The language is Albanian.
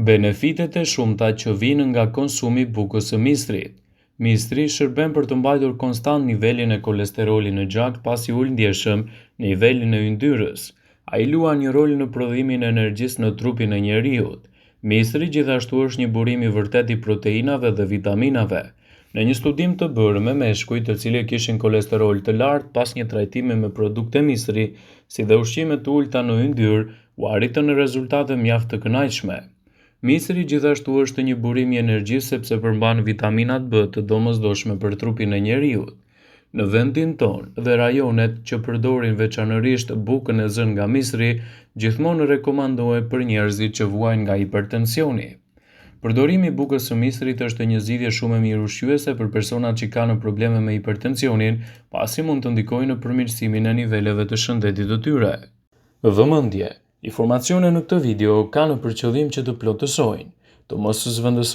Benefitet e shumta që vijnë nga konsumi i bukës së mistrit. Mistri shërben për të mbajtur konstant nivelin e kolesterolit në gjak pasi ul ndjeshëm nivelin e yndyrës. Ai luan një rol në prodhimin e energjisë në trupin e njeriut. Mistri gjithashtu është një burim i vërtet i proteinave dhe vitaminave. Në një studim të bërë me meshkuj të cilët kishin kolesterol të lartë pas një trajtimi me produkte mistri, si dhe ushqime të ulta në yndyrë, u arritën rezultate mjaft të kënaqshme. Mistri gjithashtu është një burim i energjisë sepse përmban vitaminat B të domosdoshme për trupin e njeriut. Në vendin tonë dhe rajonet që përdorin veçanërisht bukën e zënë nga mistri, gjithmonë rekomandohet për njerëzit që vuajnë nga hipertensioni. Përdorimi i bukës së mistrit është një zgjidhje shumë e mirë ushqyese për personat që kanë probleme me hipertensionin, pasi mund të ndikojë në përmirësimin e niveleve të shëndetit të tyre. Vëmendje: informacionet në këtë video kanë për qëllim që të plotësojnë, të mos zvendësojnë